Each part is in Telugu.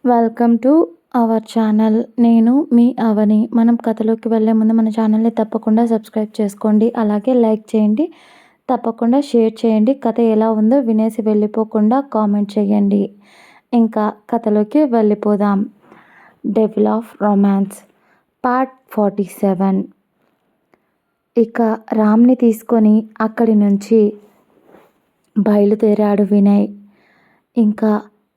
Welcome to our channel. నేను మీ అవని. మనం కథలోకి వెళ్ళే ముందు మన ఛానల్ని తప్పకుండా సబ్స్క్రైబ్ చేసుకోండి. అలాగే లైక్ చేయండి, తప్పకుండా షేర్ చేయండి. కథ ఎలా ఉందో వినేసి వెళ్ళిపోకుండా కామెంట్ చేయండి. ఇంకా కథలోకి వెళ్ళిపోదాం. Devil of romance part 47. ఇక రామ్ని తీసుకొని అక్కడి నుంచి బయలుదేరాడు వినయ్. ఇంకా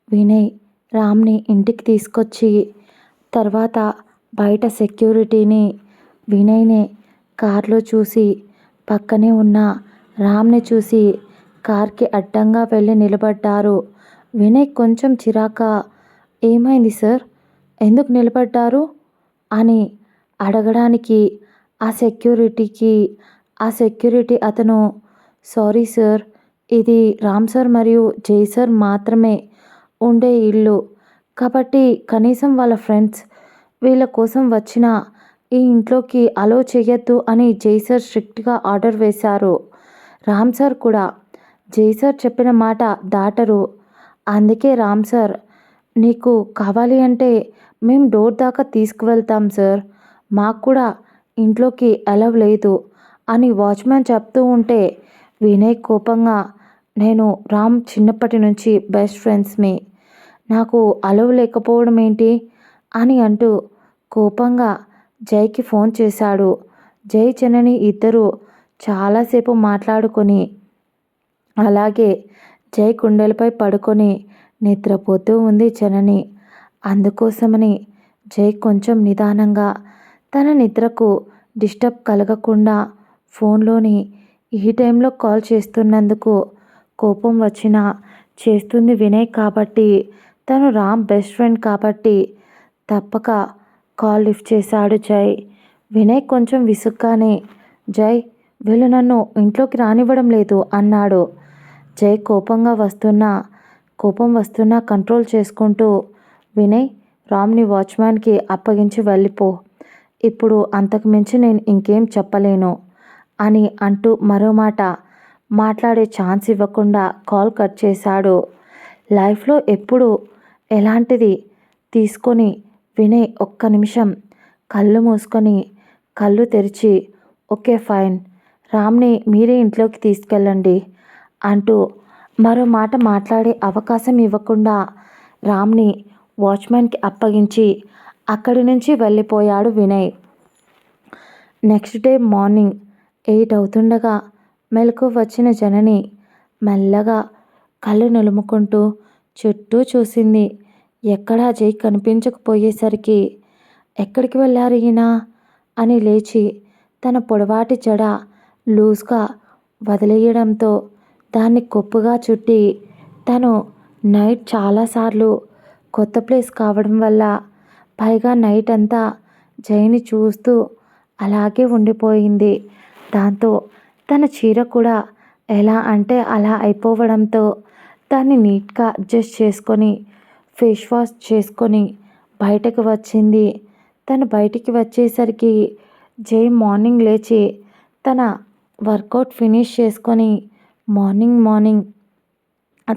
వినయ్ రామ్ని ఇంటికి తీసుకొచ్చి తర్వాత బయట సెక్యూరిటీని వినయ్ని కార్లో చూసి పక్కనే ఉన్న రామ్ని చూసి కార్కి అడ్డంగా వెళ్ళి నిలబడ్డారు. వినయ్ కొంచెం చిరాక, ఏమైంది సార్, ఎందుకు నిలబడ్డారు అని అడగడానికి ఆ సెక్యూరిటీ అతను, సారీ సార్, ఇది రామ్ సార్ మరియు జై సార్ మాత్రమే ఉండే ఇల్లు కాబట్టి కనీసం వాళ్ళ ఫ్రెండ్స్ వీళ్ళ కోసం వచ్చిన ఈ ఇంట్లోకి అలో చేయొద్దు అని జై సార్ స్ట్రిక్ట్గా ఆర్డర్ వేశారు. రామ్ సార్ కూడా జై సార్ చెప్పిన మాట దాటరు. అందుకే రామ్ సార్, నీకు కావాలి అంటే మేము డోర్ దాకా తీసుకువెళ్తాం సార్, మాకు కూడా ఇంట్లోకి అలవ్ లేదు అని వాచ్మ్యాన్ చెప్తూ ఉంటే వినయ్ కోపంగా, నేను రామ్ చిన్నప్పటి నుంచి బెస్ట్ ఫ్రెండ్స్ని, నాకు అలవ్ లేకపోవడం ఏంటి అని అంటూ కోపంగా జైకి ఫోన్ చేశాడు. జై జనని ఇద్దరు చాలాసేపు మాట్లాడుకొని అలాగే జై కుండలపై పడుకొని నిద్రపోతూ ఉంది జనని. అందుకోసమని జై కొంచెం నిదానంగా తన నిద్రకు డిస్టర్బ్ కలగకుండా ఫోన్లోని ఈ టైంలో కాల్ చేస్తున్నందుకు కోపం వచ్చినా చేస్తుంది వినయ్ కాబట్టి, తను రామ్ బెస్ట్ ఫ్రెండ్ కాబట్టి తప్పక కాల్ లిఫ్ట్ చేశాడు జై. వినయ్ కొంచెం విసుగ్గానే, జై, వీళ్ళు నన్ను ఇంట్లోకి రానివ్వడం లేదు అన్నాడు. జై కోపం వస్తున్నా కంట్రోల్ చేసుకుంటూ, వినయ్, రామ్ని వాచ్మ్యాన్కి అప్పగించి వెళ్ళిపో, ఇప్పుడు అంతకు మించి నేను ఇంకేం చెప్పలేను అని అంటూ మరో మాట మాట్లాడే ఛాన్స్ ఇవ్వకుండా కాల్ కట్ చేశాడు. లైఫ్లో ఎప్పుడు ఎలాంటిది తీసుకొని వినయ్ ఒక్క నిమిషం కళ్ళు మూసుకొని కళ్ళు తెరిచి, ఓకే ఫైన్, రామ్ని మీరే ఇంట్లోకి తీసుకెళ్ళండి అంటూ మరో మాట మాట్లాడే అవకాశం ఇవ్వకుండా రామ్ని వాచ్మ్యాన్కి అప్పగించి అక్కడి నుంచి వెళ్ళిపోయాడు వినయ్. నెక్స్ట్ డే మార్నింగ్ 8 అవుతుండగా మెలకు వచ్చిన జనని మెల్లగా కళ్ళు నులుముకుంటూ చుట్టూ చూసింది. ఎక్కడా జై కనిపించకపోయేసరికి, ఎక్కడికి వెళ్ళారు ఈయన అని లేచి తన పొడవాటి జడ లూజ్గా వదిలేయడంతో దాన్ని కొప్పుగా చుట్టి, తను నైట్ చాలాసార్లు కొత్త ప్లేస్ కావడం వల్ల పైగా నైట్ అంతా జైని చూస్తూ అలాగే ఉండిపోయింది. దాంతో తన చీర కూడా ఎలా అంటే అలా అయిపోవడంతో దాన్ని నీట్గా అడ్జస్ట్ చేసుకొని ఫేస్ వాష్ చేసుకొని బయటకు వచ్చింది. తను బయటికి వచ్చేసరికి జై మార్నింగ్ లేచి తన వర్కౌట్ ఫినిష్ చేసుకొని మార్నింగ్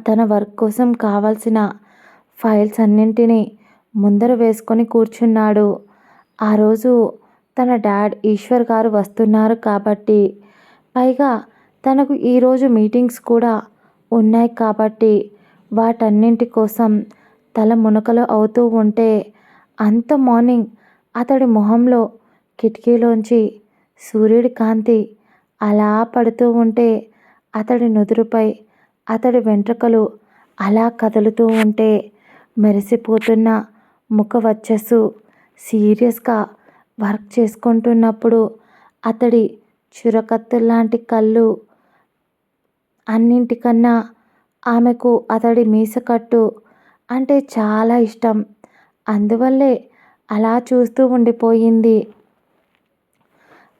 తన వర్క్ కోసం కావాల్సిన ఫైల్స్ అన్నింటినీ ముందర వేసుకొని కూర్చున్నాడు. ఆ రోజు తన డాడ్ ఈశ్వర్ గారు వస్తున్నారు కాబట్టి, పైగా తనకు ఈరోజు మీటింగ్స్ కూడా ఉన్నాయి కాబట్టి వాటన్నింటి కోసం తల మునకలు అవుతూ ఉంటే, అంత మార్నింగ్ అతడి మొహంలో కిటికీలోంచి సూర్యుడి కాంతి అలా పడుతూ ఉంటే, అతడి నుదురుపై అతడి వెంట్రుకలు అలా కదులుతూ ఉంటే, మెరిసిపోతున్న ముఖ వచ్చస్సు సీరియస్గా వర్క్ చేసుకుంటున్నప్పుడు అతడి చురకత్తుల్లాంటి కళ్ళు, అన్నింటికన్నా ఆమెకు అతడి మీసకట్టు అంటే చాలా ఇష్టం. అందువల్లే అలా చూస్తూ ఉండిపోయింది.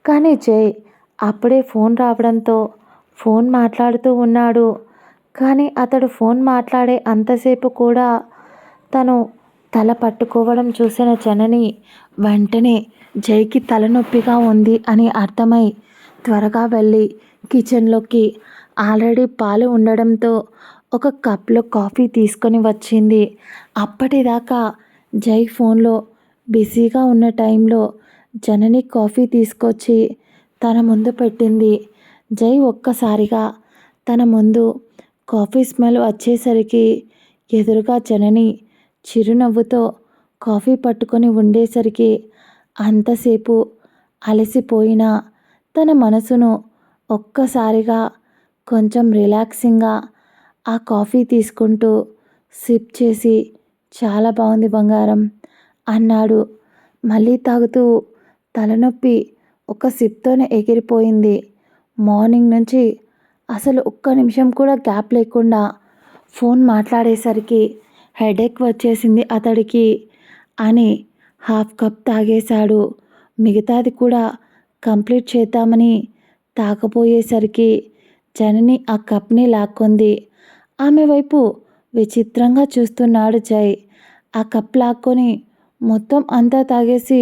కానీ జై అప్పుడే ఫోన్ రావడంతో ఫోన్ మాట్లాడుతూ ఉన్నాడు. కానీ అతడు ఫోన్ మాట్లాడే అంతసేపు కూడా తను తల పట్టుకోవడం చూసిన జనని వెంటనే జైకి తలనొప్పిగా ఉంది అని అర్థమై త్వరగా వెళ్ళి కిచెన్లోకి ఆల్రెడీ పాలు ఉండడంతో ఒక కప్లో కాఫీ తీసుకొని వచ్చింది. అప్పటిదాకా జై ఫోన్లో బిజీగా ఉన్న టైంలో జనని కాఫీ తీసుకొచ్చి తన ముందు పెట్టింది. జై ఒక్కసారిగా తన ముందు కాఫీ స్మెల్ వచ్చేసరికి ఎదురుగా జనని చిరునవ్వుతో కాఫీ పట్టుకొని ఉండేసరికి అంతసేపు అలసిపోయిన తన మనసును ఒక్కసారిగా కొంచెం రిలాక్సింగ్గా ఆ కాఫీ తీసుకుంటూ సిప్ చేసి చాలా బాగుంది బంగారం అన్నాడు. మళ్ళీ తాగుతూ తలనొప్పి ఒక సిప్తోనే ఎగిరిపోయింది. మార్నింగ్ నుంచి అసలు ఒక్క నిమిషం కూడా గ్యాప్ లేకుండా ఫోన్ మాట్లాడేసరికి హెడేక్ వచ్చేసింది అతడికి అని హాఫ్ కప్ తాగేశాడు. మిగతాది కూడా కంప్లీట్ చేద్దామని తాగబోయేసరికి జనని ఆ కప్ని లాక్కుంది. ఆమె వైపు విచిత్రంగా చూస్తున్నాడు జై. ఆ కప్ లాక్కొని మొత్తం అంతా తాగేసి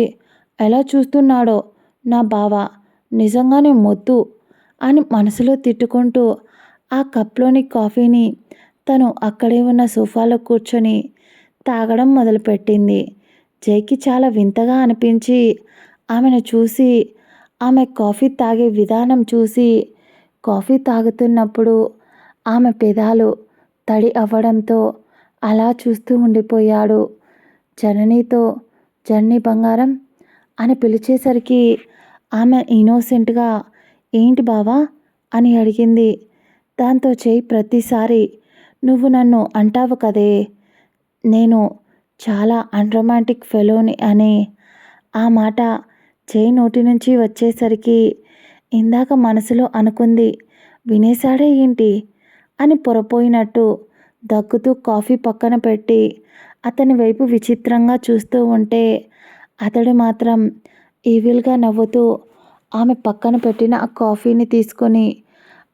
ఎలా చూస్తున్నాడో నా బావ, నిజంగానే మొద్దు అని మనసులో తిట్టుకుంటూ ఆ కప్లోని కాఫీని తను అక్కడే ఉన్న సోఫాలో కూర్చొని తాగడం మొదలుపెట్టింది. జైకి చాలా వింతగా అనిపించి ఆమెను చూసి, ఆమె కాఫీ తాగే విధానం చూసి, కాఫీ తాగుతున్నప్పుడు ఆమె పెదాలు తడి అవ్వడంతో అలా చూస్తూ ఉండిపోయాడు. జననితో జనని బంగారం అని పిలిచేసరికి ఆమె ఇన్నోసెంట్గా ఏంటి బావా అని అడిగింది. దాంతో జై ప్రతిసారి నువ్వు నన్ను అంటావు కదే నేను చాలా అన్రొమాంటిక్ ఫెలోని అని. ఆ మాట జై నోటి నుంచి వచ్చేసరికి ఇందాక మనసులో అనుకుంది వినేశాడే ఏంటి అని పొరపోయినట్టు దగ్గుతూ కాఫీ పక్కన పెట్టి అతని వైపు విచిత్రంగా చూస్తూ ఉంటే అతడు మాత్రం ఈవిల్గా నవ్వుతూ ఆమె పక్కన పెట్టిన ఆ కాఫీని తీసుకొని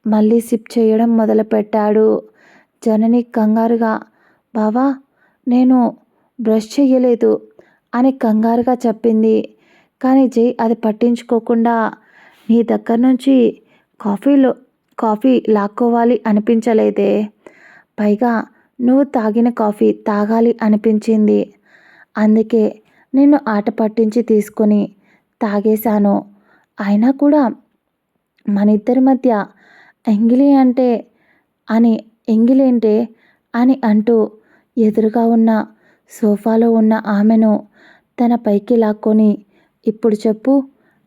మళ్ళీ సిప్ చేయడం మొదలుపెట్టాడు. జనని కంగారుగా బావా నేను బ్రష్ చెయ్యలేదు అని కంగారుగా చెప్పింది. కానీ జై అది పట్టించుకోకుండా నీ దగ్గర నుంచి కాఫీ లాక్కోవాలి అనిపించలేదే, పైగా నువ్వు తాగిన కాఫీ తాగాలి అనిపించింది, అందుకే నిన్ను ఆట పట్టించి తీసుకొని తాగేశాను. అయినా కూడా మన ఇద్దరి మధ్య ఎంగిలి అంటే అని ఎంగిలేంటే అని అంటూ ఎదురుగా ఉన్న సోఫాలో ఉన్న ఆమెను తన పైకి లాక్కొని ఇప్పుడు చెప్పు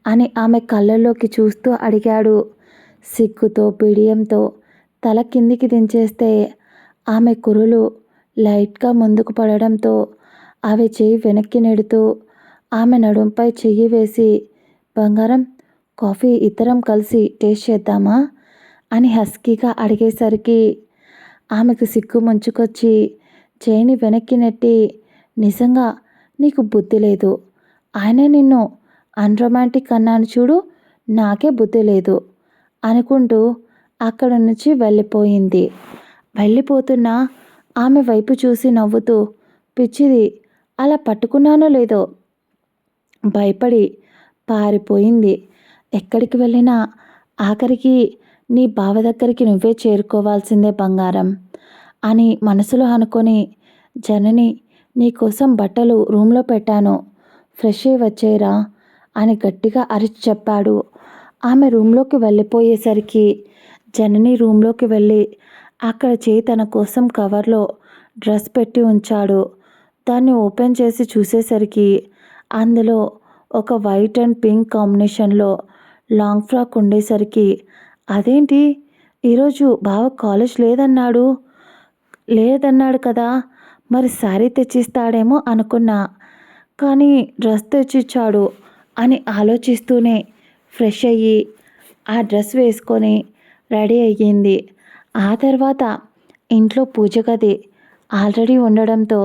అని ఆమె కళ్ళల్లోకి చూస్తూ అడిగాడు. సిగ్గుతో బిడియంతో తల కిందికి దించేస్తే ఆమె కురులు లైట్గా ముందుకు పడడంతో అవి చెయ్యి వెనక్కి నెడుతూ ఆమె నడుంపై చెయ్యి వేసి బంగారం కాఫీ ఇద్దరం కలిసి టేస్ట్ చేద్దామా అని హస్కీగా అడిగేసరికి ఆమెకు సిగ్గు ముంచుకొచ్చి జైని వెనక్కి నెట్టి నిజంగా నీకు బుద్ధి లేదు, ఆయన నిన్ను అన్రొమాంటిక్ అన్నాను చూడు, నాకే బుద్ధి లేదు అనుకుంటూ అక్కడ నుంచి వెళ్ళిపోయింది. వెళ్ళిపోతున్న ఆమె వైపు చూసి నవ్వుతూ పిచ్చిది అలా పట్టుకున్నానో లేదో భయపడి పారిపోయింది. ఎక్కడికి వెళ్ళినా ఆఖరికి నీ బావ దగ్గరికి నువ్వే చేరుకోవాల్సిందే బంగారం అని మనసులో అనుకొని జనని నీకోసం బట్టలు రూమ్లో పెట్టాను, ఫ్రెష్ అయ్యి వచ్చేరా అని గట్టిగా అరిచి చెప్పాడు. ఆమె రూమ్లోకి వెళ్ళిపోయేసరికి జనని రూమ్లోకి వెళ్ళి అక్కడ చేయి తన కోసం కవర్లో డ్రెస్ పెట్టి ఉంచాడు. దాన్ని ఓపెన్ చేసి చూసేసరికి అందులో ఒక వైట్ అండ్ పింక్ కాంబినేషన్లో లాంగ్ ఫ్రాక్ ఉండేసరికి అదేంటి ఈరోజు బావ కాలేజ్ లేదన్నాడు కదా, మరి శారీ తెచ్చిస్తాడేమో అనుకున్నా, కానీ డ్రెస్ తెచ్చిచ్చాడు అని ఆలోచిస్తూనే ఫ్రెష్ అయ్యి ఆ డ్రెస్ వేసుకొని రెడీ అయ్యింది. ఆ తర్వాత ఇంట్లో పూజ గది ఆల్రెడీ ఉండడంతో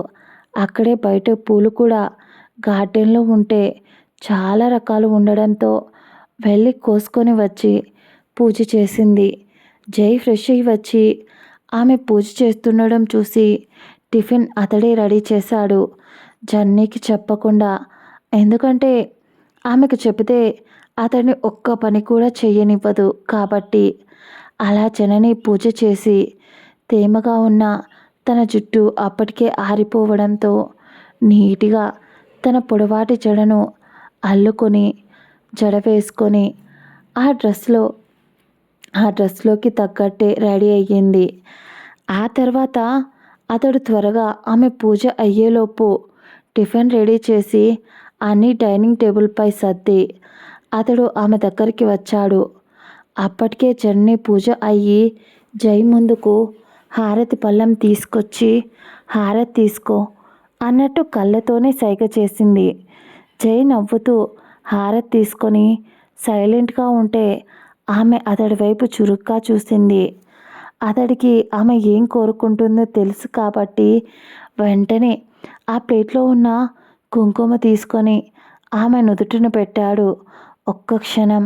అక్కడే బయట పూలు కూడా గార్డెన్లో ఉంటే చాలా రకాలు ఉండడంతో వెళ్ళి కోసుకొని వచ్చి పూజ చేసింది. జై ఫ్రెష్ అయ్యి వచ్చి ఆమె పూజ చేస్తుండడం చూసి టిఫిన్ అతడే రెడీ చేశాడు జన్నీకి చెప్పకుండా. ఎందుకంటే ఆమెకు చెబితే అతన్ని ఒక్క పని కూడా చెయ్యనివ్వదు కాబట్టి. అలా జనని పూజ చేసి తేమగా ఉన్న తన జుట్టు అప్పటికే ఆరిపోవడంతో నీట్‌గా తన పొడవాటి జడను అల్లుకొని, జడ వేసుకొని ఆ డ్రెస్‌లో ఆ డ్రెస్‌లోకి తగ్గట్టే రెడీ అయ్యింది. ఆ తర్వాత అతడు త్వరగా ఆమె పూజ అయ్యేలోపు టిఫిన్ రెడీ చేసి అన్నీ డైనింగ్ టేబుల్‌పై సర్ది అతడు ఆమె దగ్గరికి వచ్చాడు. అప్పటికే జనని పూజ అయ్యి జై ముందుకు హారతి పళ్ళెం తీసుకొచ్చి హారతి తీసుకో అన్నట్టు కళ్ళతోనే సైగ చేసింది. జై నవ్వుతూ హారతి తీసుకొని సైలెంట్గా ఉంటే ఆమె అతడి వైపు చురుగ్గా చూసింది. అతడికి ఆమె ఏం కోరుకుంటుందో తెలుసు కాబట్టి వెంటనే ఆ ప్లేట్లో ఉన్న కుంకుమ తీసుకొని ఆమె నుదుటిన పెట్టాడు. ఒక్క క్షణం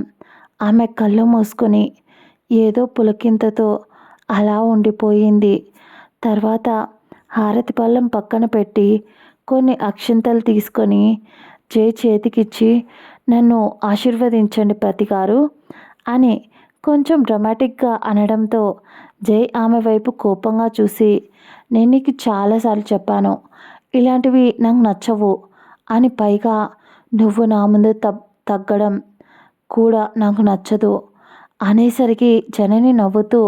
ఆమె కళ్ళు మూసుకొని ఏదో పులకింతతో అలా ఉండిపోయింది. తర్వాత హారతి పళ్ళెం పక్కన పెట్టి కొన్ని అక్షింతలు తీసుకొని జై చేతికిచ్చి నన్ను ఆశీర్వదించండి పతిగారు అని కొంచెం డ్రమాటిక్గా అనడంతో జై ఆమె వైపు కోపంగా చూసి నేను నీకు చాలాసార్లు చెప్పాను ఇలాంటివి నాకు నచ్చవు అని, పైగా నువ్వు నా ముందు తగ్గడం కూడా నాకు నచ్చదు అనేసరికి జనని నవ్వుతూ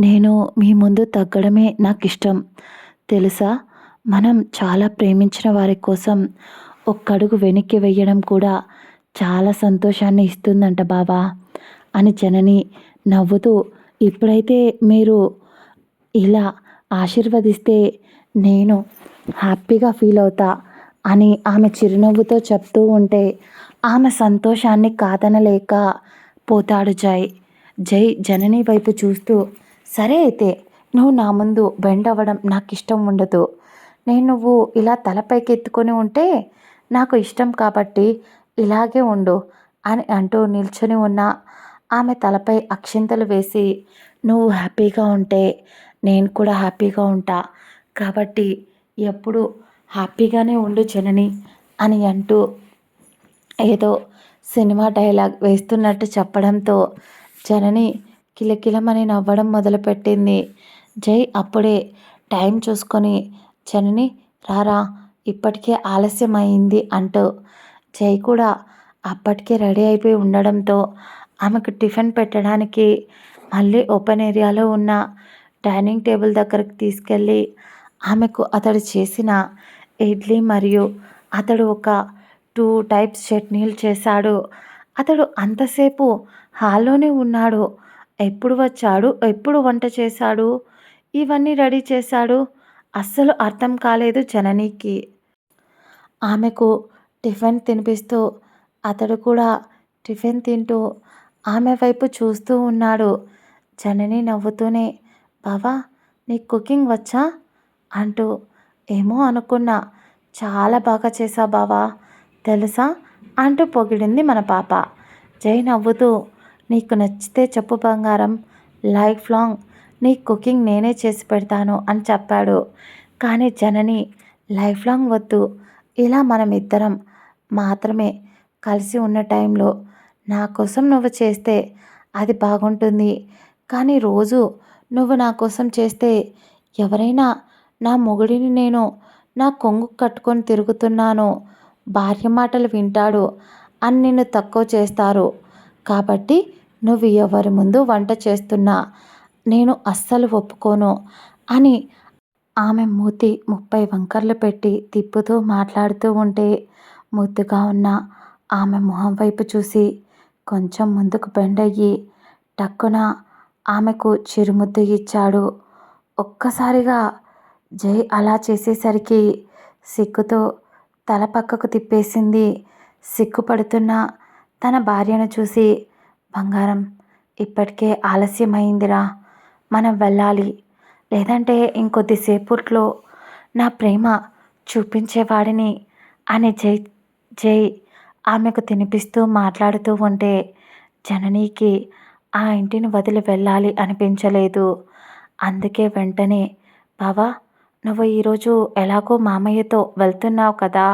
నేను మీ ముందు తగ్గడమే నాకు ఇష్టం తెలుసా, మనం చాలా ప్రేమించిన వారి కోసం ఒక్కడుగు వెనక్కి వెయ్యడం కూడా చాలా సంతోషాన్ని ఇస్తుందంట బావా అని జనని నవ్వుతూ, ఇప్పుడైతే మీరు ఇలా ఆశీర్వదిస్తే నేను హ్యాపీగా ఫీల్ అవుతా అని ఆమె చిరునవ్వుతో చెప్తూ ఉంటే ఆమె సంతోషాన్ని కాదనలేక పోతాడు జై. జై జనని వైపు చూస్తూ సరే అయితే నువ్వు నా ముందు బెండ్ అవ్వడం నాకు ఇష్టం ఉండదు, నువ్వు ఇలా తలపైకి ఎత్తుకొని ఉంటే నాకు ఇష్టం కాబట్టి ఇలాగే ఉండు అని అంటూ నిల్చొని ఉన్న ఆమె తలపై అక్షింతలు వేసి నువ్వు హ్యాపీగా ఉంటే నేను కూడా హ్యాపీగా ఉంటా కాబట్టి ఎప్పుడు హ్యాపీగానే ఉండు జనని అని అంటూ ఏదో సినిమా డైలాగ్ వేస్తున్నట్టు చెప్పడంతో జనని కిలకిలమని నవ్వడం మొదలుపెట్టింది. జై అప్పుడే టైం చూసుకొని జనని రారా ఇప్పటికే ఆలస్యం అయింది అంటూ జై కూడా అప్పటికే రెడీ అయిపోయి ఉండడంతో ఆమెకు టిఫిన్ పెట్టడానికి మళ్ళీ ఓపెన్ ఏరియాలో ఉన్న డైనింగ్ టేబుల్ దగ్గరకు తీసుకెళ్ళి ఆమెకు అతడు చేసిన ఇడ్లీ మరియు అతడు ఒక 2 టైప్స్ చట్నీలు చేశాడు. అతడు అంతసేపు హాల్లోనే ఉన్నాడు. ఎప్పుడు వచ్చాడు, ఎప్పుడు వంట చేశాడు, ఇవన్నీ రెడీ చేశాడు అస్సలు అర్థం కాలేదు జననికి. ఆమెకు టిఫిన్ తినిపిస్తూ అతడు కూడా టిఫిన్ తింటూ ఆమె వైపు చూస్తూ ఉన్నాడు. జనని నవ్వుతూనే బావా నీకు కుకింగ్ వచ్చా అంటూ ఏమో అనుకున్నా చాలా బాగా చేసావు బావా తెలుసా అంటూ పొగిడింది మన పాప. జై నవ్వుతూ నీకు నచ్చితే చెప్పు బంగారం, లైఫ్ లాంగ్ నీ కుకింగ్ నేనే చేసి పెడతాను అని చెప్పాడు. కానీ జనని లైఫ్ లాంగ్ వద్దు, ఇలా మనం ఇద్దరం మాత్రమే కలిసి ఉన్న టైంలో నా కోసం నువ్వు చేస్తే అది బాగుంటుంది, కానీ రోజు నువ్వు నా కోసం చేస్తే ఎవరైనా నా మొగుడిని నేను నా కొంగు కట్టుకొని తిరుగుతున్నాను, భార్య మాటలు వింటాడు అని నిన్ను తక్కువ చేస్తారు, కాబట్టి నువ్వు ఎవరి ముందు వంట చేస్తున్నా నేను అస్సలు ఒప్పుకోను అని ఆమె మూతి 30 వంకర్లు పెట్టి తిప్పుతూ మాట్లాడుతూ ఉంటే ముద్దుగా ఉన్న ఆమె మొహం వైపు చూసి కొంచెం ముందుకు బెండయ్యి టక్కున ఆమెకు చిరుముద్దు ఇచ్చాడు. ఒక్కసారిగా జై అలా చేసేసరికి సిగ్గుతో తల పక్కకు తిప్పేసింది. సిగ్గుపడుతున్న తన భార్యను చూసి బంగారం ఇప్పటికే ఆలస్యమైందిరా, మనం వెళ్ళాలి, లేదంటే ఇంకొద్దిసేపట్లో నా ప్రేమ చూపించేవాడిని అని జై ఆమెకు తినిపిస్తూ మాట్లాడుతూ ఉంటే జననికి ఆ ఇంటిని వదిలి వెళ్ళాలి అనిపించలేదు. అందుకే వెంటనే బావా నువ్వు ఈరోజు ఎలాగో మామయ్యతో వెళ్తున్నావు కదా,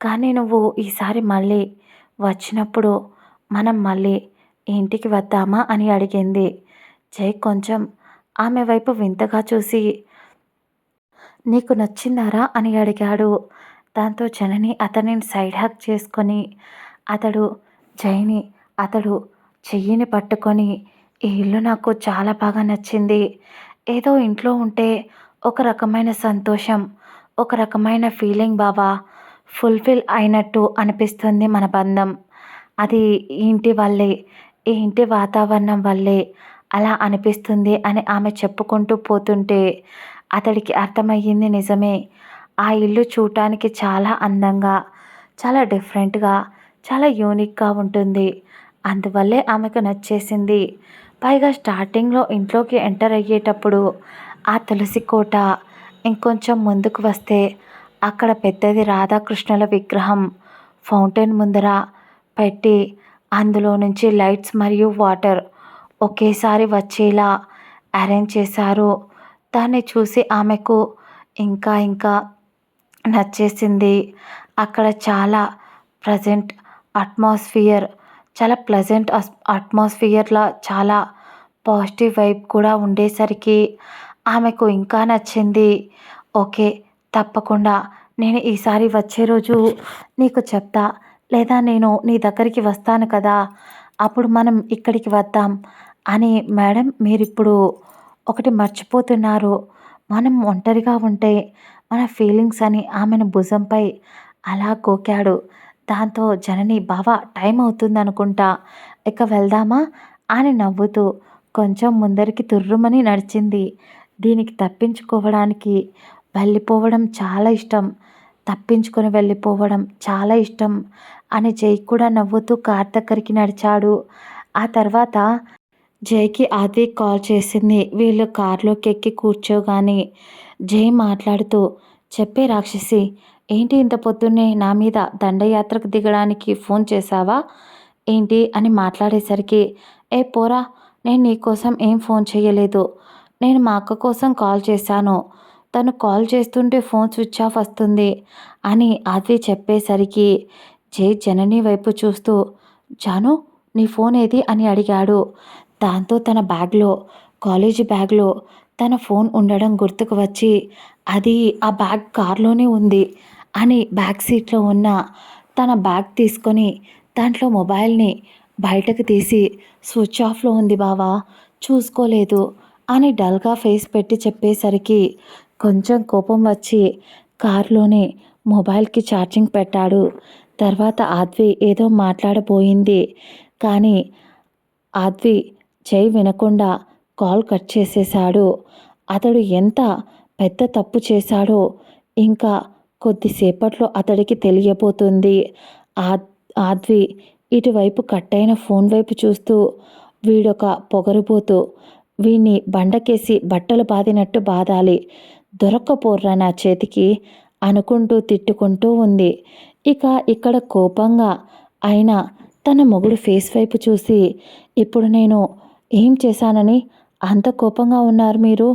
కానీ నువ్వు ఈసారి మళ్ళీ వచ్చినప్పుడు మనం మళ్ళీ ఇంటికి వద్దామా అని అడిగింది. జై కొంచెం ఆమె వైపు వింతగా చూసి నీకు నచ్చిందారా అని అడిగాడు. దాంతో జనని అతనిని సైడ్ హగ్ చేసుకొని అతడు జైని అతడు చెయ్యిని పట్టుకొని, "ఈ ఇల్లు నాకు చాలా బాగా నచ్చింది. ఏదో ఇంట్లో ఉంటే ఒక రకమైన సంతోషం, ఒక రకమైన ఫీలింగ్ బావా. ఫుల్‌ఫిల్ అయినట్టు అనిపిస్తుంది మన బంధం. అది ఈ ఇంటి వల్లే, ఈ ఇంటి వాతావరణం వల్లే అలా అనిపిస్తుంది" అని ఆమె చెప్పుకుంటూ పోతుంటే అతడికి అర్థమయ్యింది నిజమే. ఆ ఇల్లు చూడటానికి చాలా అందంగా, చాలా డిఫరెంట్‌గా, చాలా యూనిక్‌గా ఉంటుంది. అందువల్లే ఆమెకు నచ్చేసింది. పైగా స్టార్టింగ్‌లో ఇంట్లోకి ఎంటర్ అయ్యేటప్పుడు ఆ తులసి కోట, ఇంకొంచెం ముందుకు వస్తే అక్కడ పెద్దది రాధాకృష్ణుల విగ్రహం ఫౌంటైన్ ముందర పెట్టి అందులో నుంచి లైట్స్ మరియు వాటర్ ఒకేసారి వచ్చేలా అరేంజ్ చేశారు. దాన్ని చూసి ఆమెకు ఇంకా ఇంకా నచ్చేసింది. అక్కడ చాలా ప్లెజెంట్ అట్మాస్ఫియర్, చాలా ప్లెజెంట్ అట్మాస్ఫియర్‌లా చాలా పాజిటివ్ వైబ్ కూడా ఉండేసరికి ఆమెకు ఇంకా నచ్చింది. ఓకే. తప్పకుండా నేను ఈసారి వచ్చే రోజు నీకు చెప్తా. లేదా నేను నీ దగ్గరికి వస్తాను కదా! అప్పుడు మనం ఇక్కడికి వద్దాం అని. మేడం మీరిప్పుడు ఒకటి మర్చిపోతున్నారు. మనం ఒంటరిగా ఉంటే మన ఫీలింగ్స్ అని ఆమెను భుజంపై అలా గోకాడు. దాంతో జనని బావ టైం అవుతుందనుకుంటా. ఇక వెళ్దామా అని నవ్వుతూ కొంచెం ముందరికి తుర్రుమని నడిచింది. దీనికి తప్పించుకోవడానికి వెళ్ళిపోవడం చాలా ఇష్టం. తప్పించుకొని వెళ్ళిపోవడం చాలా ఇష్టం అని జై కూడా నవ్వుతూ కార్ దగ్గరికి నడిచాడు. ఆ తర్వాత జైకి ఆది కాల్ చేసింది. వీళ్ళు కార్లోకి ఎక్కి కూర్చోగానే జై మాట్లాడుతూ, "చెప్పే రాక్షసి, ఏంటి ఇంత పొద్దున్నే నా మీద దండయాత్రకు దిగడానికి ఫోన్ చేశావా ఏంటి" అని మాట్లాడేసరికి, "ఏ పోరా, నేను నీకోసం ఏం ఫోన్ చేయలేదు. నేను మా అక్క కోసం కాల్ చేశాను. తను కాల్ చేస్తుంటే ఫోన్ స్విచ్ ఆఫ్ వస్తుంది" అని ఆది చెప్పేసరికి జై జనని వైపు చూస్తూ, "జాను, నీ ఫోన్ ఏది" అని అడిగాడు. దాంతో తన బ్యాగ్లో, కాలేజీ బ్యాగ్లో తన ఫోన్ ఉండడం గుర్తుకు వచ్చి, "అది ఆ బ్యాగ్ కార్లోనే ఉంది" అని బ్యాక్ సీట్లో ఉన్న తన బ్యాగ్ తీసుకొని దాంట్లో మొబైల్ని బయటకు తీసి, "స్విచ్ ఆఫ్లో ఉంది బావా, చూసుకోలేదు" అని డల్గా ఫేస్ పెట్టి చెప్పేసరికి కొంచెం కోపం వచ్చి కారులోనే మొబైల్కి ఛార్జింగ్ పెట్టాడు. తర్వాత ఆద్వి ఏదో మాట్లాడబోయింది. కానీ ఆద్వి జై వినకుండా కాల్ కట్ చేసేశాడు. అతడు ఎంత పెద్ద తప్పు చేశాడో ఇంకా కొద్దిసేపట్లో అతడికి తెలియబోతుంది. ఆద్వి ఇటువైపు కట్టయిన ఫోన్ వైపు చూస్తూ, వీడొక పొగరుబోతు, వీణ్ణి బండకేసి బట్టలు బాదినట్టు బాదాలి, దొరక్కపోర్రా నా చేతికి అనుకుంటూ తిట్టుకుంటూ ఉంది. ఇక ఇక్కడ కోపంగా అయినా తన మొగుడు ఫేస్ వైపు చూసి, "ఇప్పుడు నేను ఏం చేశానని అంత కోపంగా ఉన్నారు మీరు?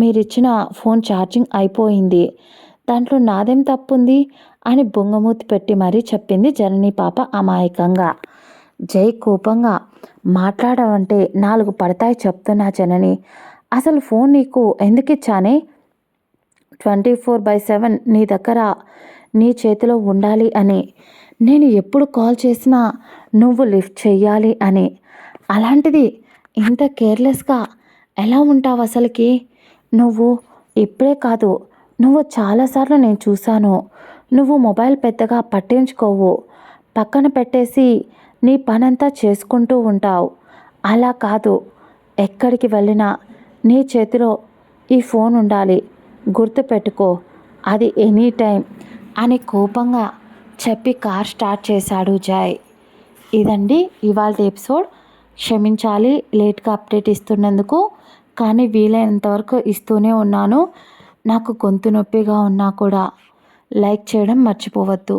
మీరిచ్చిన ఫోన్ ఛార్జింగ్ అయిపోయింది. దాంట్లో నాదేం తప్పుంది" అని బొంగమూతి పెట్టి మరీ చెప్పింది జనని పాప అమాయకంగా. జై కోపంగా, "మాట్లాడవంటే 4 పడతాయి చెప్తున్నా జనని. అసలు ఫోన్ నీకు ఎందుకిచ్చానే? 24/7 నీ దగ్గర, నీ చేతిలో ఉండాలి అని. నేను ఎప్పుడు కాల్ చేసినా నువ్వు లిఫ్ట్ చెయ్యాలి అని. అలాంటిది ఇంత కేర్లెస్గా ఎలా ఉంటావు అసలుకి? నువ్వు ఇప్పుడే కాదు, నువ్వు చాలాసార్లు నేను చూశాను. నువ్వు మొబైల్ పెద్దగా పట్టించుకోవు. పక్కన పెట్టేసి నీ పనంతా చేసుకుంటూ ఉంటావు. అలా కాదు, ఎక్కడికి వెళ్ళినా నీ చేతిలో ఈ ఫోన్ ఉండాలి. గుర్తుపెట్టుకో, అది ఎనీ టైం" అని కోపంగా చెప్పి కార్ స్టార్ట్ చేశాడు జై. ఇదండి ఇవాల్టి ఎపిసోడ్. క్షమించాలి లేట్గా అప్డేట్ ఇస్తున్నందుకు, కానీ వీలైనంత వరకు ఇస్తూనే ఉన్నాను. నాకు గొంతు నొప్పిగా ఉన్నా కూడా లైక్ చేయడం మర్చిపోవద్దు.